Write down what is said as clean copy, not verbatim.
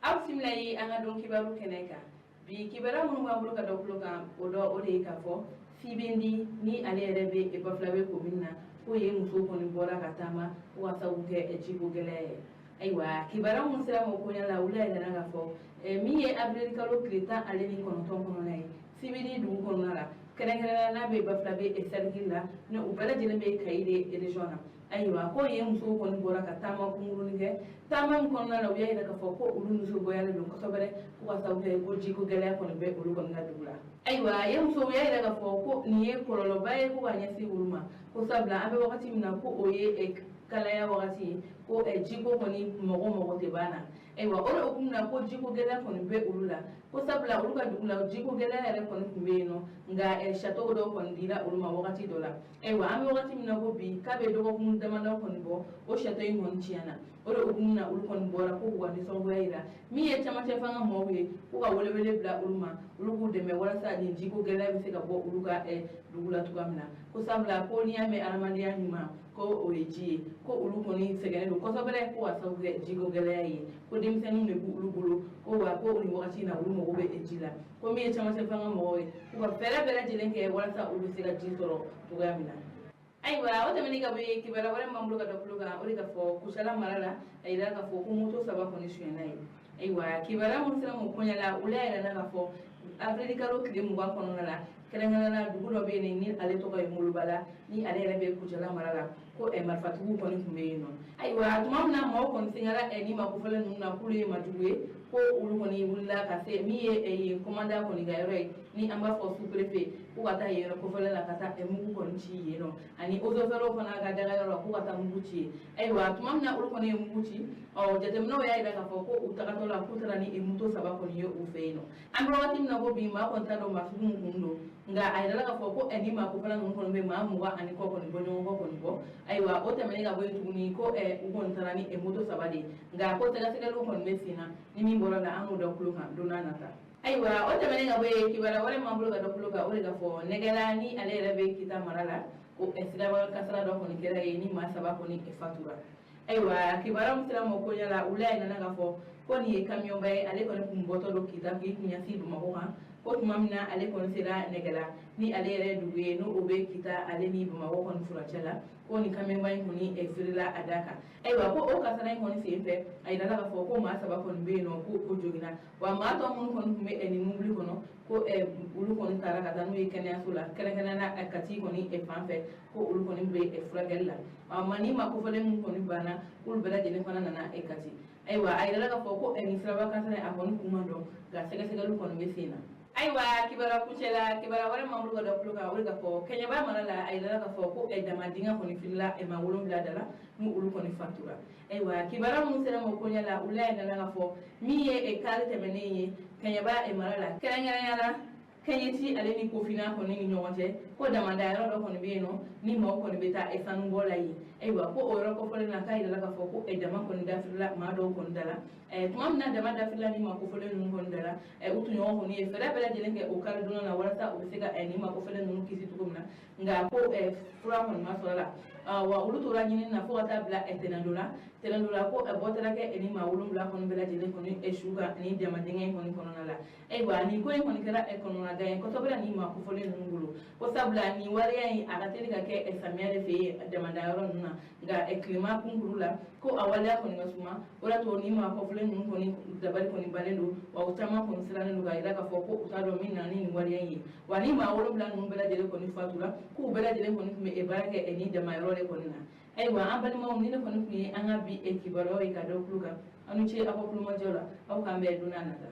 aw simlayi anga don kibaru keneka bi kibara mun ma bulu ka do kan o do o de ka fo fibendi ni ale rebe e baflabe ko minna ko ye muso ko ni bora katama wa sawuke e jibo gele aywa kibara mun sira mo ko nyala wula ida nga fo mi ye abril kalo kreta ale ni kono ton kono nay fibeni dum kono nala kere na be baflabe e sergilla no ubala jele be kayide e regiona aywa ko ye muso ko ni bora katama ko nguruni ke tamam kono nala wiya ida ka fo ko ulu muso boyale dum ko sobere ko wa sawuke ko jiko gele ko be ulu ko ngadula aywa ye muso wiya ida ka fo ko ni ye kololo baye ko wanya si uluma ko sabla abe wakati mina ko oye kalaya wakati ko jiko koni mogo te bana aywa ore okumna ko jiko gela koni be ulula ko sabla uluka dugula jiko gela yare koni kumbeno nga chateau do koni dira uluma wakati dola aywa ami wakati mina ko bi kabe do ko mun demanda koni bo o chateau ngon ciana ore okumna ul koni bora ko wani songo yaira mi ye chamate fanga mowe ko ka wole wele bla uluma ulugu deme wala sa ni jiko gela be se ka bo uluga dugula tugamna ko sabla ko ni ame aramandia hima ko oeji ko ulu koni segene do ko sabere ko asawge jigo geleyi ko dimsenu ne bu ulu bulu ko wa ko uli wakati na ulu mo be ejila ko mi chama se fanga mowe ko fere bere jilenke wala sa ulu siga jisoro to gamina aywa wata mani ka be kibara wala mamlu ka dokluga ori ka fo kushala marala ayira ka fo ko moto saba koni shuenai aywa kibara mun sira mo konyala ulaya na ka fo afrika ro kide mu ba kono la kerengana dugulo be ni ale to kay mulu bala ni ale rebe kushala marala ko e marfatu ko ni kumbe no aywa tumamna mo kon singara e ni ma ko fele nunna kulu ma duwe ko ulu ko ni wulla ka se mi e komanda ko ni gayore ni amba fo sous préfet ko kata yero ko fele la kata e mu ko ni ci yeno ani ozo fero ko na ga daga yoro ko kata mu ci aywa tumamna ulu ko ni mu ci o jatemno ya ida ka fo ko utakato la kutara ni e muto saba ko ni yo ufeino ando watim na go bi ma ko tado ma fu mundo nga ayda ka fo ko eni ma ko fele ngun ko be ma mu wa ani ko ko ni bonyo ko ni bo aywa o tamani ga boy tuguni ko ugon tarani e muto saba de nga ko taga sega lo ko mesina ni mi bolo na amu do kuluka donanata aywa o tamani ga boy kibara wala mambulo ga do kuluka o ga fo negala ni ale rebe kita marala ko esila kasara do ko ni kera ni ma saba ko ni e fatura aywa kibara musira mo ko nyala ulai na ga fo ko ni camion bay ale ko ni kumboto do kita ki kunya si duma ko ha ko tumamna ale ko sira negala ni ale re duwe no obe kita ale ni buma ko kon furacela ko ni camion bay ko ni e firila adaka aywa ko o kasara ko ni sempe ay dala ga fo ko ma saba ko be no ko jogina wa ma to mun ko me eni mubli ko no ko ulu ko ni tara ka danu e kenya sula kala na akati ko ni e fanfe ko ulu ko ni be e furagella mani ma ko fole mun ko ni bana ul bela jene fana na e kati aywa ay dala ga fo ko eni siraba kasara akon kumando ga sega sega lu ko ni besina aywa kibara kuchela kibara wale mamlu ga dokluga wala ga fo kenya ba manala ay dala ga fo ko e dama dinga ko ni filla e ma wolum bla dala mu ulu ko ni fatura aywa kibara mun sera mo ko nyala ulay dala ga fo mi ye e kalite meneye kenya ba e manala kenya yala kenyeti ale ni kofina ko ni nyonte ko damanda yaro do ko ni beno ni mo ko ni beta e sanu bola yi aywa ko o ro ko fole na kay dala ka fo ko e dama ko ni dafilla ma do ko dala tumam na dama dafilla ni ma ko fole nun ko dala utu nyo ko ni e fere bela jelenge o kala duna na warata o sega ni ma ko fole nun kisi tukumna nga ko fura ko ma sola wa ulutu ranyini na fo ta bla tenandola ko botara ke ni ma ulum bla ko ni bela jelenge ko ni e shuga ni dama dinga ko ni kono la aywa ni ko ni kala e kono gayen ko sobra ni ma ko fole nungulu ko sabla ni wariya yi agateli ka ke esamiare fe demanda yoro nuna nga e climat kungurula ko awala ko ni ngasuma ora to ni ma ko fole nun ko ni dabari ko ni banendo wa utama ko sirana nuga ira ka fo ko utado min na ni wariya yi wani ma woro bla nun bela jele ko ni fatura ko bela jele ko ni me e barake e ni de mayore ko na aywa ambali mo ni ko ni an abi e kibaro e ka do kluga anu che akokulu mo jola au kambe dunana ta